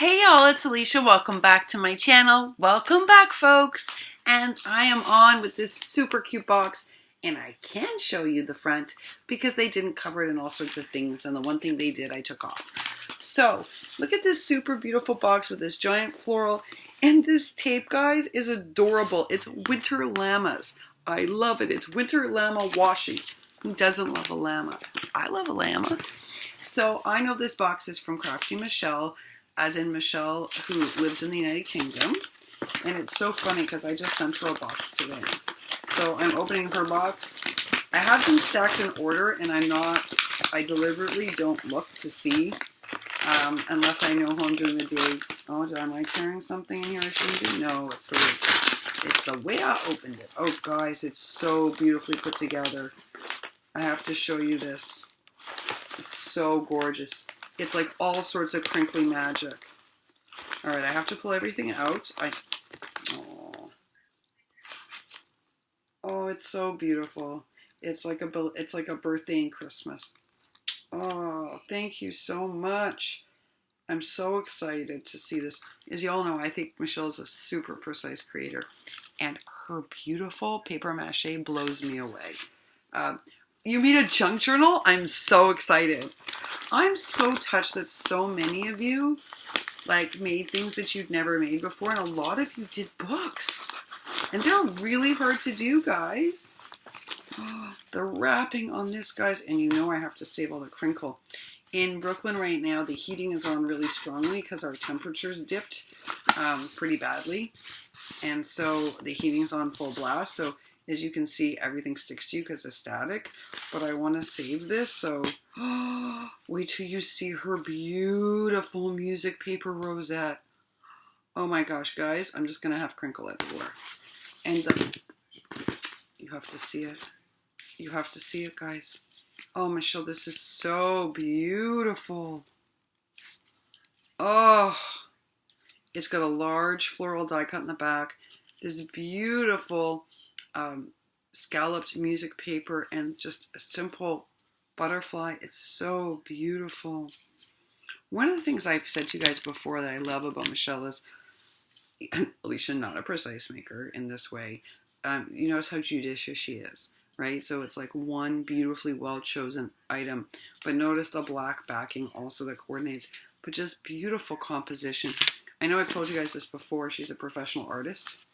Hey y'all, it's Alicia. Welcome back to my channel. Welcome back, folks. And I am on with this super cute box, and I can show you the front because they didn't cover it in all sorts of things, and the one thing they did I took off. So look at this super beautiful box with this giant floral, and this tape, guys, is adorable. It's winter llamas. I love it. It's winter llama washi. Who doesn't love a llama? I love a llama. So I know this box is from Crafty Michelle, as in Michelle, who lives in the United Kingdom. And it's so funny because I just sent her a box today. So I'm opening her box. I have them stacked in order, and I deliberately don't look to see unless I know who I'm doing the day. Oh, am I tearing something in here I shouldn't do? No, it's the way I opened it. Oh, guys, it's so beautifully put together. I have to show you this. It's so gorgeous. It's like all sorts of crinkly magic. All right, I have to pull everything out. Oh, it's so beautiful. It's like a birthday and Christmas. Oh, thank you so much. I'm so excited to see this. As you all know, I think Michelle is a super precise creator, and her beautiful paper mache blows me away. You mean a junk journal? I'm so excited. I'm so touched that so many of you made things that you'd never made before, and a lot of you did books. And they're really hard to do, guys. Oh, the wrapping on this, guys, and you know I have to save all the crinkle. In Brooklyn right now, the heating is on really strongly because our temperatures dipped pretty badly. And so the heating's on full blast. So as you can see, everything sticks to you because it's static. But I want to save this, so wait till you see her beautiful music paper rosette. Oh my gosh, guys, I'm just going to have crinkle everywhere. And you have to see it. You have to see it, guys. Oh, Michelle, this is so beautiful. Oh, it's got a large floral die cut in the back. This beautiful scalloped music paper and just a simple butterfly. It's so beautiful. One of the things I've said to you guys before that I love about Michelle is, Alicia, not a precise maker in this way. You notice how judicious she is, right? So it's like one beautifully well-chosen item, but notice the black backing also that coordinates, but just beautiful composition. I know I've told you guys this before. She's a professional artist,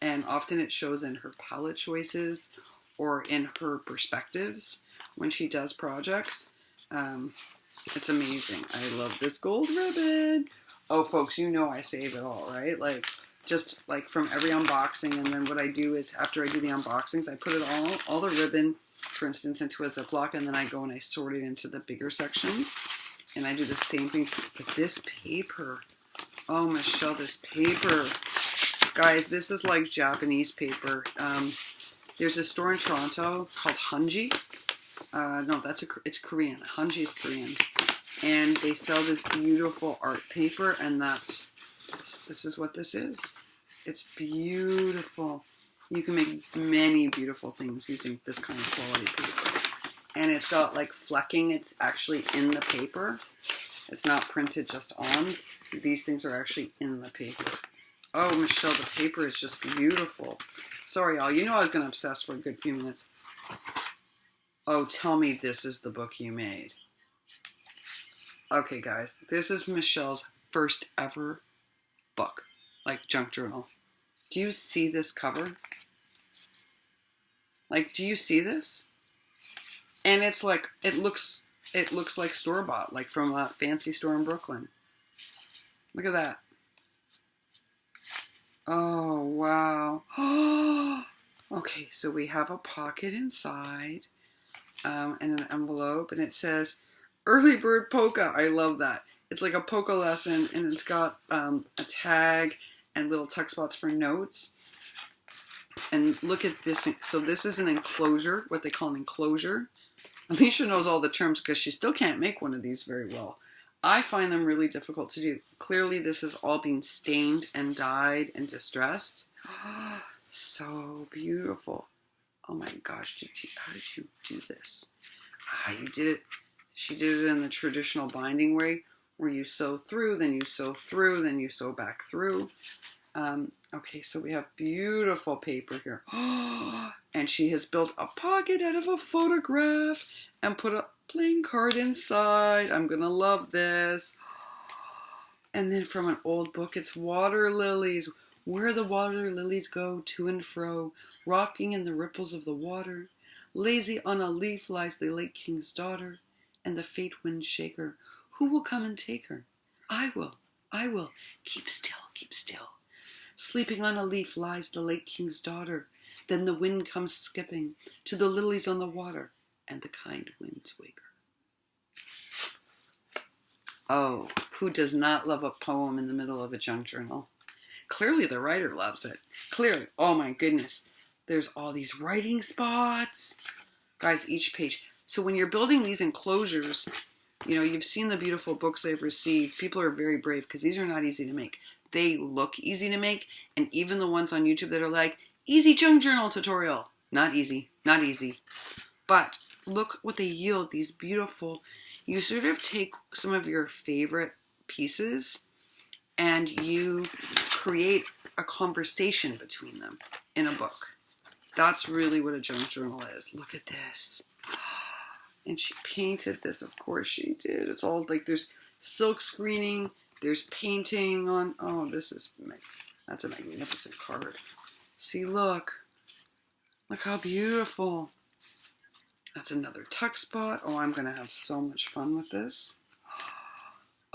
and often it shows in her palette choices or in her perspectives when she does projects. It's amazing. I love this gold ribbon. Oh, folks, you know I save it all, right? Just from every unboxing, and then what I do is after I do the unboxings, I put it all the ribbon, for instance, into a Ziploc, and then I go and I sort it into the bigger sections, and I do the same thing. But this paper, oh, Michelle, this paper, guys, this is like Japanese paper. There's a store in Toronto called Hunji. No, it's Korean. Hunji is Korean, and they sell this beautiful art paper, and this is what this is. It's beautiful. You can make many beautiful things using this kind of quality paper. And it's got flecking. It's actually in the paper. It's not printed just on. These things are actually in the paper. Oh, Michelle, the paper is just beautiful. Sorry, y'all. You know I was going to obsess for a good few minutes. Oh, tell me this is the book you made. Okay, guys. This is Michelle's first ever book, junk journal. Do you see this cover? Do you see this? And it's it looks like store-bought, from a fancy store in Brooklyn. Look at that. Oh, wow. Okay, so we have a pocket inside, and an envelope, and it says Early Bird Polka. I love that. It's like a polka lesson, and it's got a tag and little tuck spots for notes. And look at this. So this is an enclosure, what they call an enclosure. Alicia knows all the terms because she still can't make one of these very well. I find them really difficult to do. Clearly, this is all being stained and dyed and distressed. So beautiful. Oh my gosh, how did you do this? You did it. She did it in the traditional binding way, where you sew through, then you sew through, then you sew back through. Okay, so we have beautiful paper here. And she has built a pocket out of a photograph and put a playing card inside. I'm gonna love this. And then from an old book, it's water lilies. Where the water lilies go to and fro, rocking in the ripples of the water. Lazy on a leaf lies the late king's daughter, and the fate wind shaker. Who will come and take her? I will, I will. Keep still, keep still. Sleeping on a leaf lies the late king's daughter. Then the wind comes skipping to the lilies on the water, and the kind winds wake her. Oh, who does not love a poem in the middle of a junk journal? Clearly the writer loves it. Clearly. Oh my goodness. There's all these writing spots. Guys, each page. So when you're building these enclosures, you know, you've seen the beautiful books I've received. People are very brave because these are not easy to make. They look easy to make. And even the ones on YouTube that are like, easy junk journal tutorial. Not easy. Not easy. But look what they yield. These beautiful, you sort of take some of your favorite pieces and you create a conversation between them in a book. That's really what a junk journal is. Look at this. And she painted this, of course she did. It's all like there's silk screening, there's painting on, oh, that's a magnificent card. See, look how beautiful. That's another tuck spot. Oh, I'm gonna have so much fun with this.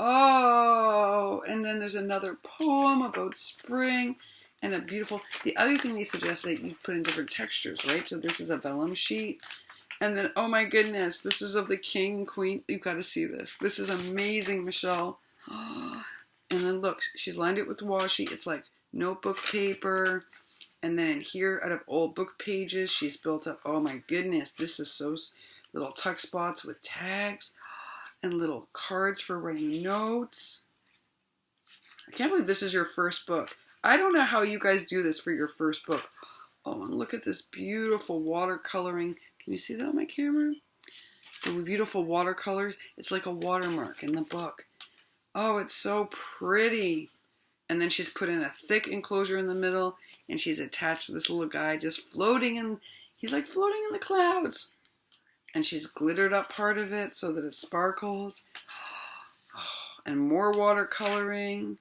Oh, and then there's another poem about spring and a beautiful, the other thing they suggest that you put in different textures, right? So this is a vellum sheet. And then, oh my goodness, this is of the king and queen. You've got to see this. This is amazing, Michelle. And then look, she's lined it with washi. It's like notebook paper. And then in here, out of old book pages, she's built up, oh my goodness, this is so, little tuck spots with tags and little cards for writing notes. I can't believe this is your first book. I don't know how you guys do this for your first book. Oh, and look at this beautiful watercoloring. Can you see that on my camera? The beautiful watercolors. It's like a watermark in the book. Oh, it's so pretty. And then she's put in a thick enclosure in the middle, and she's attached this little guy just floating in. He's like floating in the clouds. And she's glittered up part of it so that it sparkles. And more watercoloring.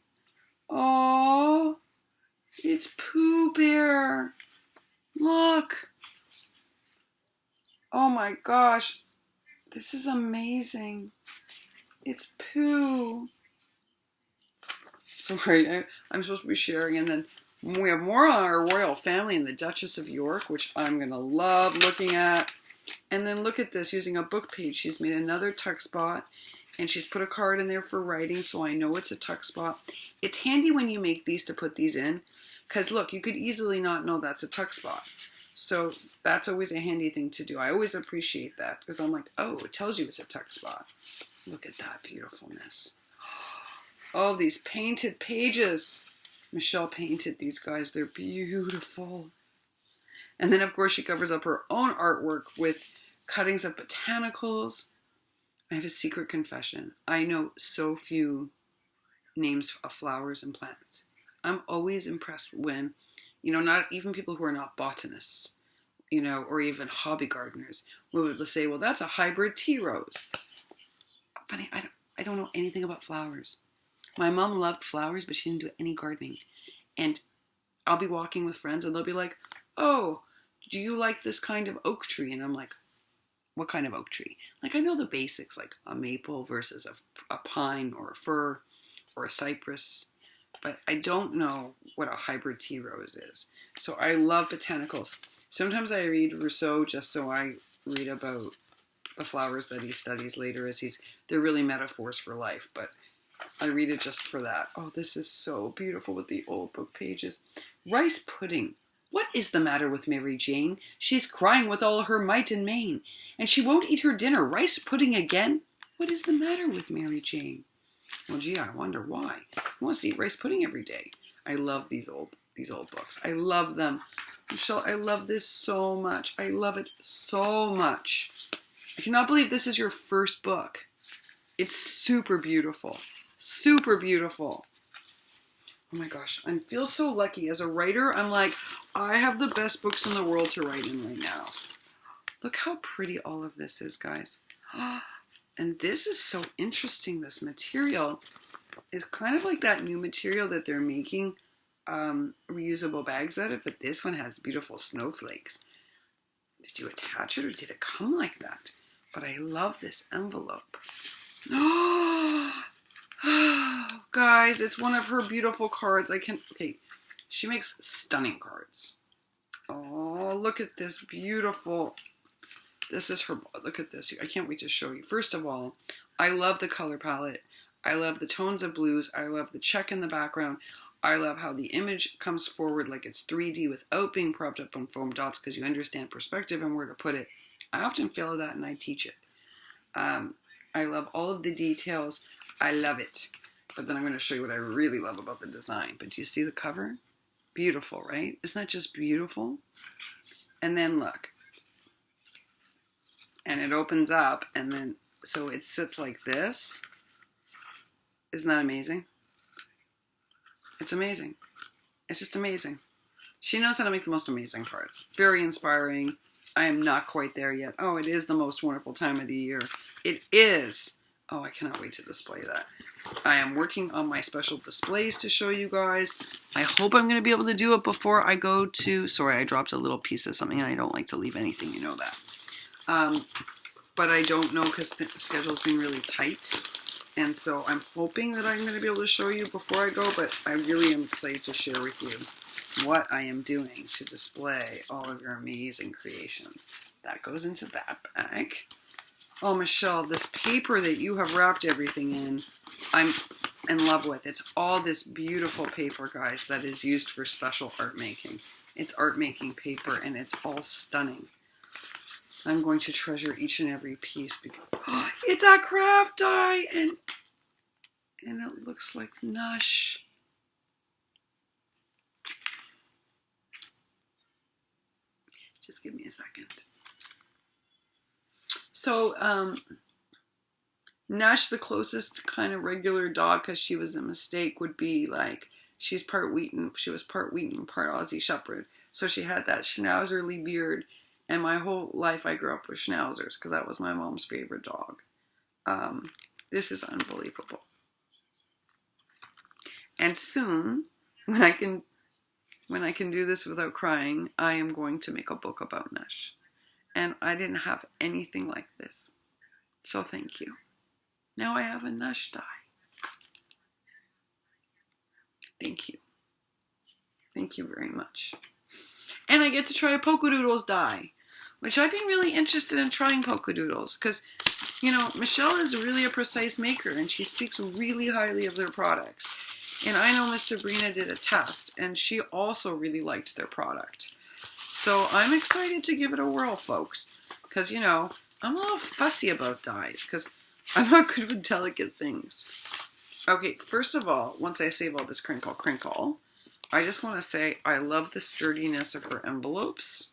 Oh, it's Pooh Bear. Look. Oh my gosh. This is amazing. It's Pooh. Sorry, I'm supposed to be sharing. And then we have more on our royal family and the Duchess of York, which I'm going to love looking at. And then look at this, using a book page. She's made another tuck spot. And she's put a card in there for writing, so I know it's a tuck spot. It's handy when you make these to put these in. Because look, you could easily not know that's a tuck spot. So that's always a handy thing to do. I always appreciate that. Because I'm like, oh, it tells you it's a tuck spot. Look at that beautifulness. Oh, these painted pages. Michelle painted these guys. They're beautiful. And then, of course, she covers up her own artwork with cuttings of botanicals. I have a secret confession. I know so few names of flowers and plants. I'm always impressed when, not even people who are not botanists, or even hobby gardeners will say, well, that's a hybrid tea rose. Funny, I don't know anything about flowers. My mom loved flowers, but she didn't do any gardening. And I'll be walking with friends and they'll be like, oh, do you like this kind of oak tree? And I'm like, what kind of oak tree? Like, I know the basics, like a maple versus a pine or a fir or a cypress, but I don't know what a hybrid tea rose is. So I love botanicals. Sometimes I read Rousseau just so I read about the flowers that he studies later, as they're really metaphors for life, but I read it just for that. Oh, this is so beautiful with the old book pages. Rice pudding. What is the matter with Mary Jane? She's crying with all her might and main, and she won't eat her dinner. Rice pudding again? What is the matter with Mary Jane? Well, gee, I wonder why. Who wants to eat rice pudding every day? I love these old books. I love them. Michelle, I love this so much. I love it so much. I cannot believe this is your first book. It's super beautiful. Super beautiful. Oh my gosh, I feel so lucky. As a writer, I'm like, I have the best books in the world to write in right now. Look how pretty all of this is, guys. And this is so interesting. This material is kind of like that new material that they're making reusable bags out of, but this one has beautiful snowflakes. Did you attach it or did it come like that? But I love this envelope. Oh, guys, it's one of her beautiful cards. Okay, she makes stunning cards. Oh, look at this beautiful, this is her, look at this. I can't wait to show you. First of all, I love the color palette. I love the tones of blues. I love the check in the background. I love how the image comes forward like it's 3D without being propped up on foam dots because you understand perspective and where to put it. I often fail at that and I teach it. I love all of the details. I love it. But then I'm going to show you what I really love about the design. But do you see the cover? Beautiful, right? Isn't that just beautiful? And then look. And it opens up and then, so it sits like this. Isn't that amazing? It's amazing. It's just amazing. She knows how to make the most amazing cards. Very inspiring. I am not quite there yet. Oh, it is the most wonderful time of the year. It is. Oh, I cannot wait to display that. I am working on my special displays to show you guys. I hope I'm going to be able to do it before I go to... Sorry, I dropped a little piece of something and I don't like to leave anything, you know that. But I don't know because the schedule's been really tight. And so I'm hoping that I'm going to be able to show you before I go, but I really am excited to share with you what I am doing to display all of your amazing creations. That goes into that bag. Oh, Michelle, this paper that you have wrapped everything in, I'm in love with. It's all this beautiful paper, guys, that is used for special art making. It's art making paper, and it's all stunning. I'm going to treasure each and every piece because it's a craft die, and it looks like Nush. Just give me a second. So, Nush, the closest kind of regular dog, because she was a mistake, would be like, she was part Wheaten, part Aussie Shepherd. So she had that schnauzerly beard, and my whole life I grew up with schnauzers, because that was my mom's favorite dog. This is unbelievable. And soon, when I can do this without crying, I am going to make a book about Nush. And I didn't have anything like this. So thank you. Now I have a Nush die. Thank you. Thank you very much. And I get to try a Polka Doodles die, which I've been really interested in trying Polka Doodles because, you know, Michelle is really a precise maker and she speaks really highly of their products. And I know Miss Sabrina did a test and she also really liked their product. So I'm excited to give it a whirl, folks, because, you know, I'm a little fussy about dies because I'm not good with delicate things. Okay, first of all, once I save all this crinkle, I just want to say I love the sturdiness of her envelopes.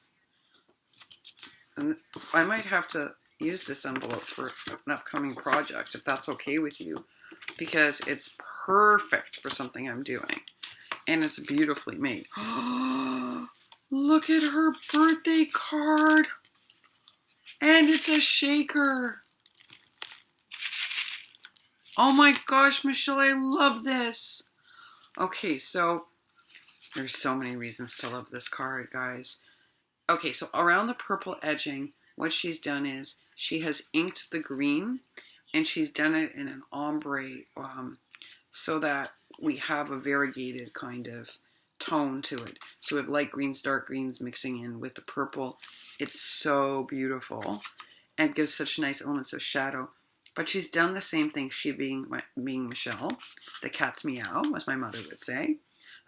And I might have to use this envelope for an upcoming project, if that's okay with you, because it's perfect for something I'm doing. And it's beautifully made. Look at her birthday card. And it's a shaker. Oh my gosh, Michelle, I love this. Okay, so there's so many reasons to love this card, guys. Okay, so around the purple edging, what she's done is she has inked the green and she's done it in an ombre so that we have a variegated kind of tone to it. So we have light greens, dark greens mixing in with the purple. It's so beautiful and gives such nice elements of shadow. But she's done the same thing, she being Michelle. The cat's meow, as my mother would say.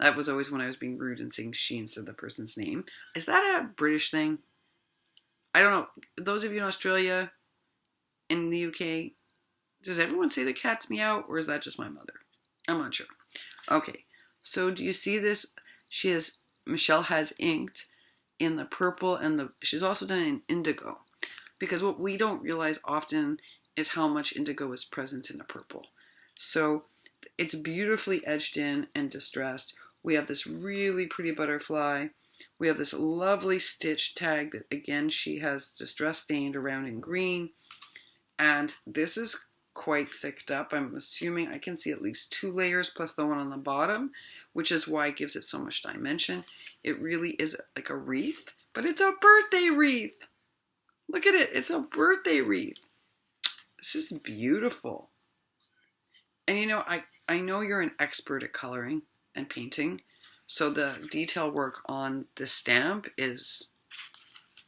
That was always when I was being rude and saying she instead of the person's name. Is that a British thing? I don't know. Those of you in Australia, in the UK, does everyone say the cat's meow or is that just my mother? I'm not sure. Okay, so do you see this? Michelle has inked in the purple and she's also done it in indigo. Because what we don't realize often is how much indigo is present in the purple. So it's beautifully edged in and distressed. We have this really pretty butterfly. We have this lovely stitch tag that again she has distress stained around in green. And this is quite thicked up. I'm assuming I can see at least 2 layers plus the one on the bottom, which is why it gives it so much dimension. It really is like a wreath, but it's a birthday wreath. Look at it. It's a birthday wreath. This is beautiful. And you know, I know you're an expert at coloring and painting, so the detail work on this stamp is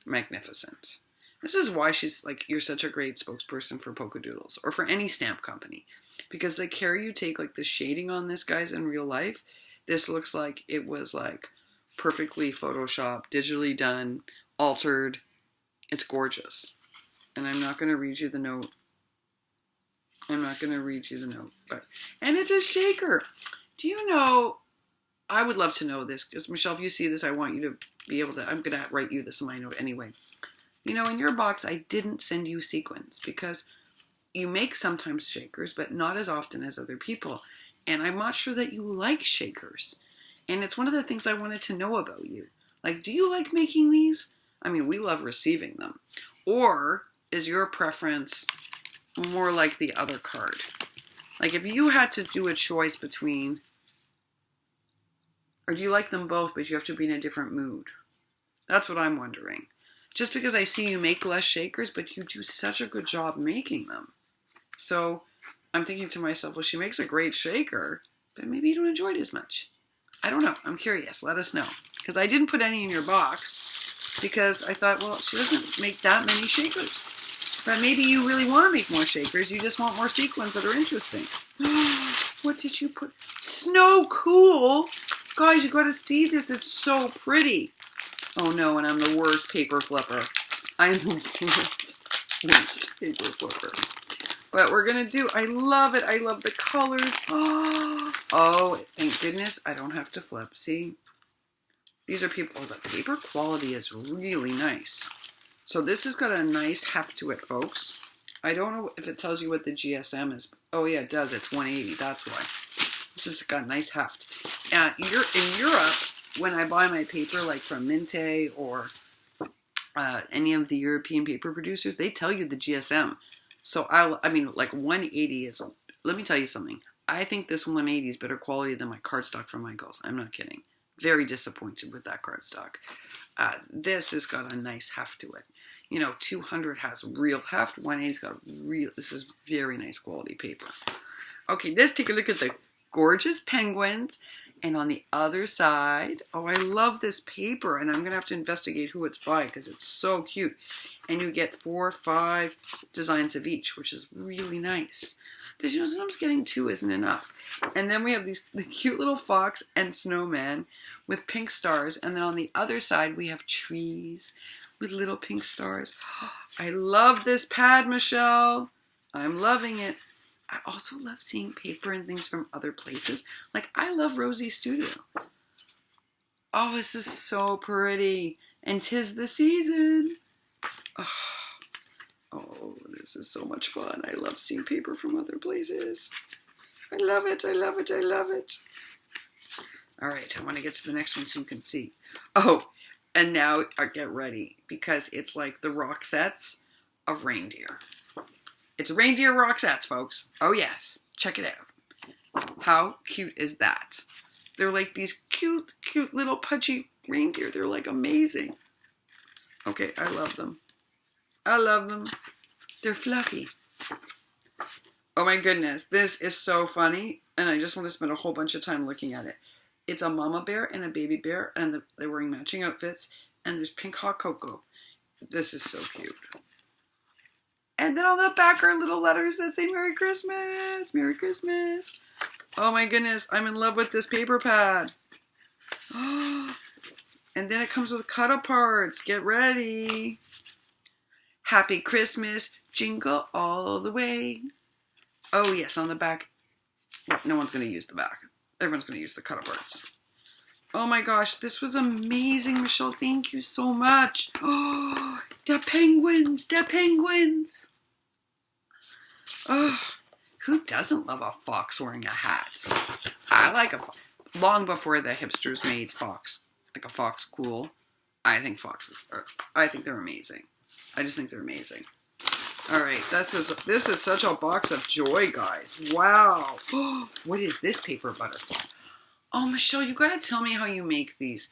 magnificent. This is why she's like, you're such a great spokesperson for Polka Doodles or for any stamp company, because the care you take, like the shading on this, guys, in real life, this looks like it was like perfectly photoshopped, digitally done, altered. It's gorgeous. And I'm not going to read you the note. I'm not going to read you the note. But, and it's a shaker. Do you know, I would love to know this, because Michelle, if you see this, I want you to be able to, I'm going to write you this in my note anyway. You know, in your box, I didn't send you sequins because you make sometimes shakers, but not as often as other people. And I'm not sure that you like shakers. And it's one of the things I wanted to know about you. Like, do you like making these? I mean, we love receiving them. Or is your preference more like the other card? Like, if you had to do a choice between, or do you like them both, but you have to be in a different mood? That's what I'm wondering. Just because I see you make less shakers, but you do such a good job making them. So I'm thinking to myself, well, she makes a great shaker, but maybe you don't enjoy it as much. I don't know. I'm curious. Let us know. Because I didn't put any in your box because I thought, well, she doesn't make that many shakers. But maybe you really want to make more shakers. You just want more sequins that are interesting. What did you put? Snow Cool. Guys, you got to see this. It's so pretty. Oh no, and I'm the worst paper flipper. I'm the worst paper flipper. But we're going to do, I love it. I love the colors. Oh, thank goodness I don't have to flip. See? These are people, oh, the paper quality is really nice. So this has got a nice heft to it, folks. I don't know if it tells you what the GSM is. Oh yeah, it does. It's 180. That's why. This has got a nice heft. You're in Europe, when I buy my paper, like from Minte or any of the European paper producers, they tell you the GSM. So I mean, like 180 is, let me tell you something. I think this 180 is better quality than my cardstock from Michaels. I'm not kidding. Very disappointed with that cardstock. This has got a nice heft to it. You know, 200 has real heft. 180's got real, this is very nice quality paper. Okay, let's take a look at the gorgeous penguins. And on the other side, oh, I love this paper, and I'm going to have to investigate who it's by because it's so cute. And you get 4 or 5 designs of each, which is really nice. Because, you know, sometimes getting 2 isn't enough. And then we have the cute little fox and snowman with pink stars. And then on the other side, we have trees with little pink stars. I love this pad, Michelle. I'm loving it. I also love seeing paper and things from other places. Like, I love Rosie's Studio. Oh, this is so pretty. And 'tis the season. Oh, this is so much fun. I love seeing paper from other places. I love it. I love it. I love it. All right, I want to get to the next one so you can see. Oh, and now get ready because it's like the rock sets of reindeer. It's reindeer rock sets, folks. Oh, yes. Check it out. How cute is that? They're like these cute, cute little pudgy reindeer. They're like amazing. Okay, I love them. I love them. They're fluffy. Oh my goodness. This is so funny. And I just want to spend a whole bunch of time looking at it. It's a mama bear and a baby bear. And they're wearing matching outfits. And there's pink hot cocoa. This is so cute. And then on the back are little letters that say Merry Christmas, Merry Christmas. Oh my goodness, I'm in love with this paper pad. And then it comes with cut-aparts. Get ready. Happy Christmas, jingle all the way. Oh yes, on the back. Well, no one's going to use the back. Everyone's going to use the cut-aparts. Oh my gosh, this was amazing, Michelle. Thank you so much. Oh, the penguins, the penguins. Oh, who doesn't love a fox wearing a hat? I like a fox. Long before the hipsters made fox, like a fox cool, I think I think they're amazing. I just think they're amazing. All right, this is such a box of joy, guys. Wow. What is this paper butterfly? Oh, Michelle, you gotta tell me how you make these.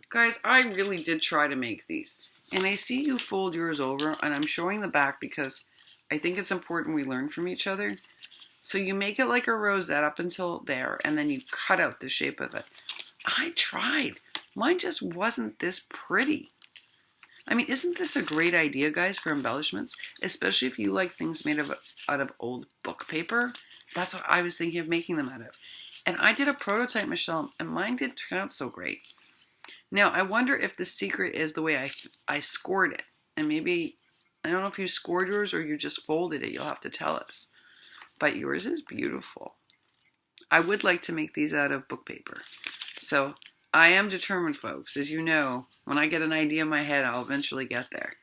Guys, I really did try to make these. And I see you fold yours over, and I'm showing the back because I think it's important we learn from each other. So you make it like a rosette up until there, and then you cut out the shape of it. I tried. Mine just wasn't this pretty. I mean, isn't this a great idea, guys, for embellishments? Especially if you like things made out of old book paper. That's what I was thinking of making them out of. And I did a prototype, Michelle, and mine did turn out so great. Now, I wonder if the secret is the way I scored it. And maybe, I don't know if you scored yours or you just folded it. You'll have to tell us. But yours is beautiful. I would like to make these out of book paper. So I am determined, folks. As you know, when I get an idea in my head, I'll eventually get there.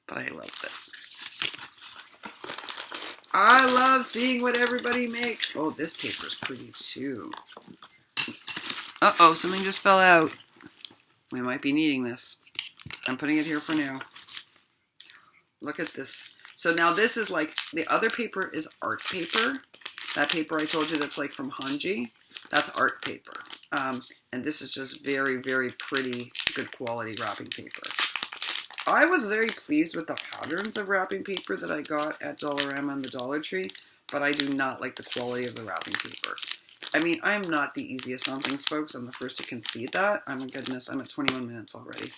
But I love this. I love seeing what everybody makes. Oh, this paper's pretty too. Uh-oh, something just fell out. We might be needing this. I'm putting it here for now. Look at this. So now this is like, the other paper is art paper. That paper I told you that's like from Hanji, that's art paper. And this is just very, very pretty, good quality wrapping paper. I was very pleased with the patterns of wrapping paper that I got at Dollarama and the Dollar Tree, but I do not like the quality of the wrapping paper. I mean, I'm not the easiest on things, folks. I'm the first to concede that. Oh my goodness, I'm at 21 minutes already.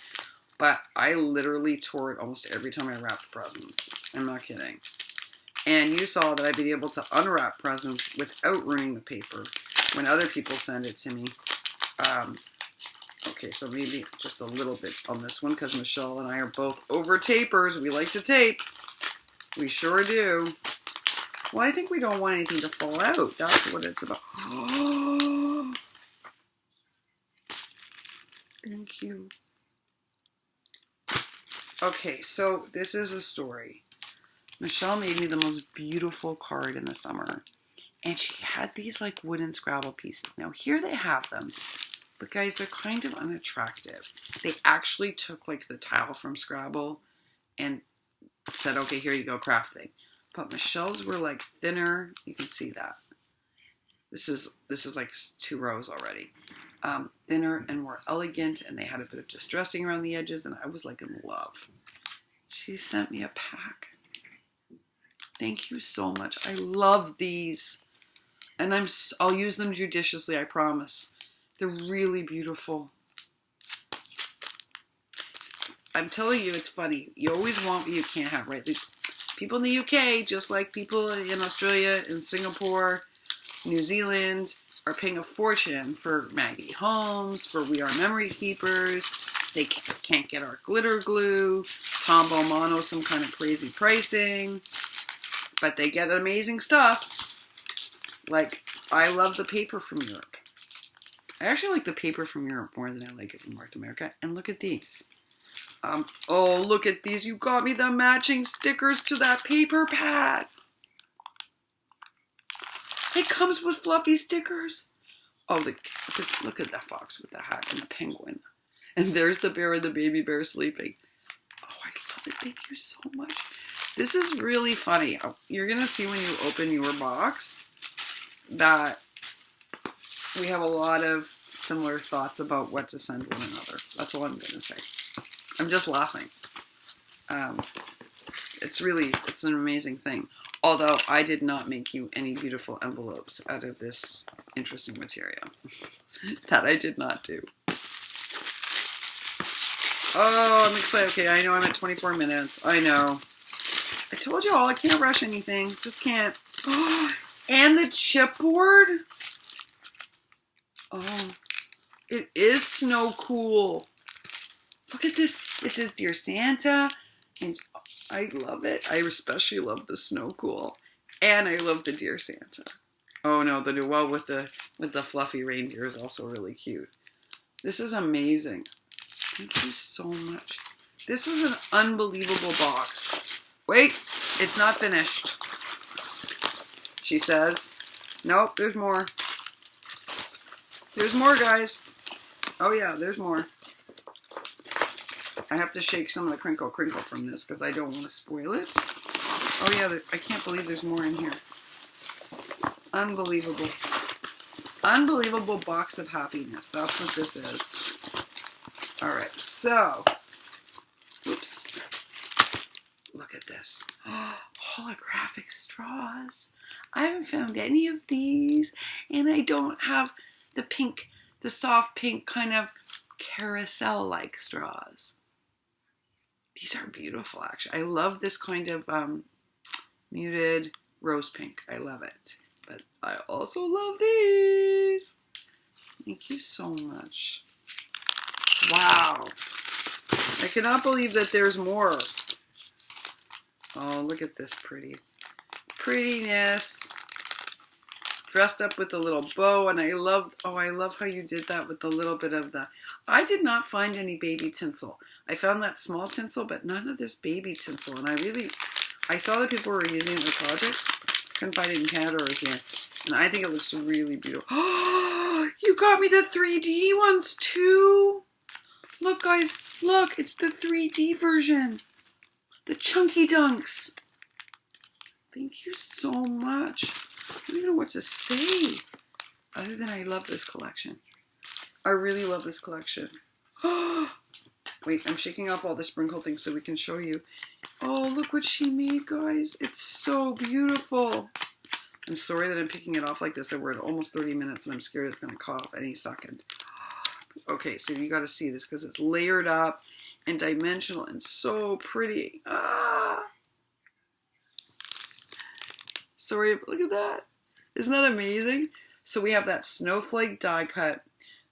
But I literally tore it almost every time I wrapped presents. I'm not kidding. And you saw that I've been able to unwrap presents without ruining the paper when other people send it to me. Okay, so maybe just a little bit on this one because Michelle and I are both over tapers. We like to tape. We sure do. Well, I think we don't want anything to fall out. That's what it's about. Oh, thank you. Okay, so this is a story. Michelle made me the most beautiful card in the summer. And she had these like wooden Scrabble pieces. Now here they have them. But guys, they're kind of unattractive. They actually took like the tile from Scrabble and said, okay, here you go, Crafty. But Michelle's were like thinner. You can see that. This is like 2 rows already. Thinner and more elegant, and they had a bit of distressing around the edges, and I was like in love. She sent me a pack. Thank you so much. I love these. And I'll use them judiciously, I promise. They're really beautiful. I'm telling you, it's funny. You always want what you can't have, right? People in the UK, just like people in Australia and Singapore, New Zealand, are paying a fortune for Maggie Holmes, for We Are Memory Keepers. They can't get our glitter glue. Tombow Mono, some kind of crazy pricing. But they get amazing stuff. Like, I love the paper from Europe. I actually like the paper from Europe more than I like it from North America. And look at these. Oh, look at these. You got me the matching stickers to that paper pad. It comes with fluffy stickers. Oh, look at the fox with the hat and the penguin. And there's the bear and the baby bear sleeping. Oh, I love it. Thank you so much. This is really funny. You're going to see when you open your box that we have a lot of similar thoughts about what to send one another. That's all I'm going to say. I'm just laughing. It's an amazing thing. Although I did not make you any beautiful envelopes out of this interesting material. That I did not do. Oh, I'm excited. Okay, I know I'm at 24 minutes. I know. I told you all, I can't rush anything. Just can't. Oh, and the chipboard. Oh, it is snow cool. Look at this. It says Dear Santa. And I love it. I especially love the snow cool. And I love the Dear Santa. Oh no, the Noel with the fluffy reindeer is also really cute. This is amazing. Thank you so much. This was an unbelievable box. Wait, it's not finished. she says. Nope, there's more. There's more, guys. Oh yeah, there's more. I have to shake some of the crinkle from this because I don't want to spoil it. Oh yeah, I can't believe there's more in here. Unbelievable. Unbelievable box of happiness. That's what this is. All right, so, oops. Look at this. Oh, holographic straws. I haven't found any of these, and I don't have the pink, the soft pink kind of carousel-like straws. These are beautiful, actually. I love this kind of muted rose pink. I love it. But I also love these. Thank you so much. Wow. I cannot believe that there's more. Oh, look at this prettiness. Dressed up with a little bow, and I love how you did that with a little bit of the, I did not find any baby tinsel. I found that small tinsel, but none of this baby tinsel, and I saw that people were using it in their projects. Couldn't find it in Canada or here, and I think it looks really beautiful. Oh, you got me the 3D ones too. Look, guys, look, it's the 3D version. The chunky dunks. Thank you so much. I don't even know what to say other than I love this collection. I really love this collection. Wait, I'm shaking off all the sprinkle things so we can show you. Oh, look what she made, guys. It's so beautiful. I'm sorry that I'm picking it off like this. We're at almost 30 minutes and I'm scared it's going to cut off any second. Okay, so you got to see this because it's layered up and dimensional and so pretty. Ah! Sorry, look at that. Isn't that amazing? So we have that snowflake die cut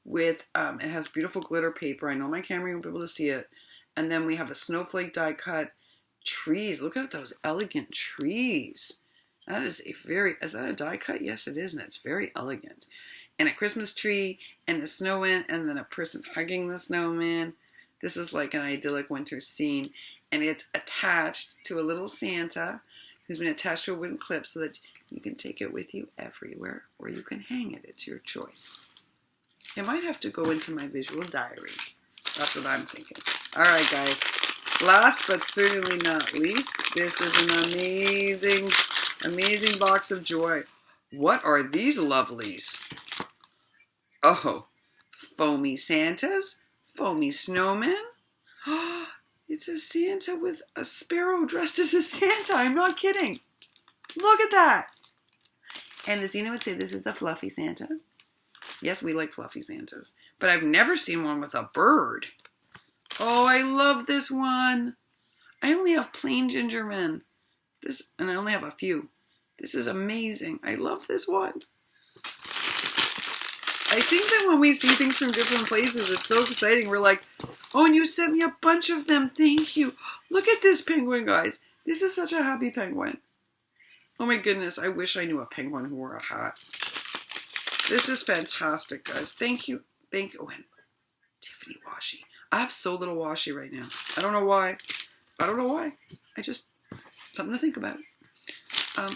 with, it has beautiful glitter paper. I know my camera won't be able to see it. And then we have a snowflake die cut trees. Look at those elegant trees. That is is that a die cut? Yes, it is. And it's very elegant. And a Christmas tree and a snowman and then a person hugging the snowman. This is like an idyllic winter scene. And it's attached to a little Santa who's been attached to a wooden clip so that you can take it with you everywhere or you can hang it. It's your choice. I might have to go into my visual diary. That's what I'm thinking. All right, guys. Last but certainly not least, this is an amazing, amazing box of joy. What are these lovelies? Oh, foamy Santas, foamy snowmen. Oh, it's a Santa with a sparrow dressed as a Santa. I'm not kidding. Look at that. And as Zena would say, this is a fluffy Santa. Yes, we like fluffy Santas. But I've never seen one with a bird. Oh, I love this one. I only have plain ginger men. And I only have a few. This is amazing. I love this one. I think that when we see things from different places, it's so exciting. We're like, oh, and you sent me a bunch of them. Thank you. Look at this penguin, guys. This is such a happy penguin. Oh my goodness. I wish I knew a penguin who wore a hat. This is fantastic, guys. Thank you. Thank you. Oh, and Tiffany washi. I have so little washi right now. I don't know why. I don't know why. I just, something to think about.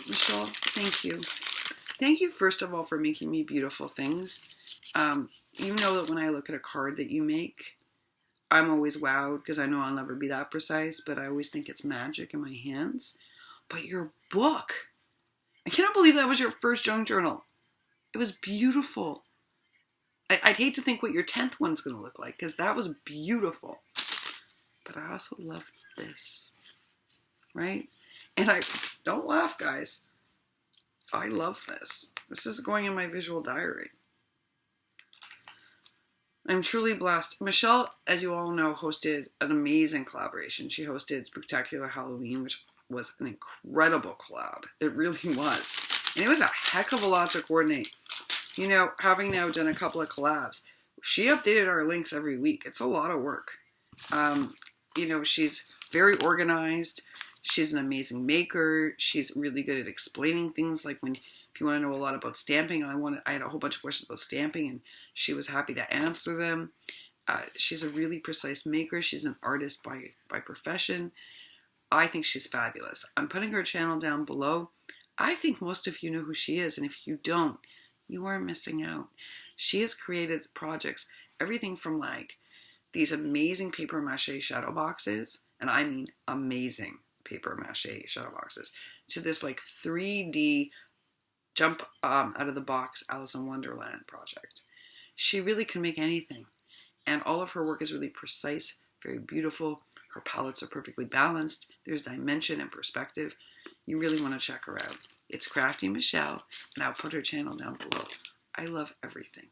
Michelle, thank you. Thank you, first of all, for making me beautiful things. You know that when I look at a card that you make, I'm always wowed because I know I'll never be that precise, but I always think it's magic in my hands. But your book, I cannot believe that was your first junk journal. It was beautiful. I'd hate to think what your 10th one's going to look like because that was beautiful. But I also love this, right? And don't laugh, guys. I love this. This is going in my visual diary. I'm truly blessed. Michelle, as you all know, hosted an amazing collaboration. She hosted Spectacular Halloween, which was an incredible collab. It really was. And it was a heck of a lot to coordinate. You know, having now done a couple of collabs, she updated our links every week. It's a lot of work. You know, she's very organized. She's an amazing maker. She's really good at explaining things. Like if you want to know a lot about stamping, I had a whole bunch of questions about stamping, and she was happy to answer them. She's a really precise maker. She's an artist by profession. I think she's fabulous. I'm putting her channel down below. I think most of you know who she is, and if you don't, you are missing out. She has created projects, everything from like these amazing paper mache shadow boxes, and I mean amazing paper mache shadow boxes, to this like 3D jump out of the box Alice in Wonderland project. She really can make anything, and all of her work is really precise, very beautiful. Her palettes are perfectly balanced. There's dimension and perspective. You really want to check her out. It's Crafty Michelle, and I'll put her channel down below. I love everything,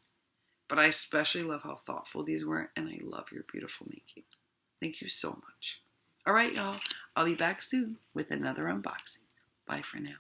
but I especially love how thoughtful these were, and I love your beautiful making. Thank you so much. All right, y'all. I'll be back soon with another unboxing. Bye for now.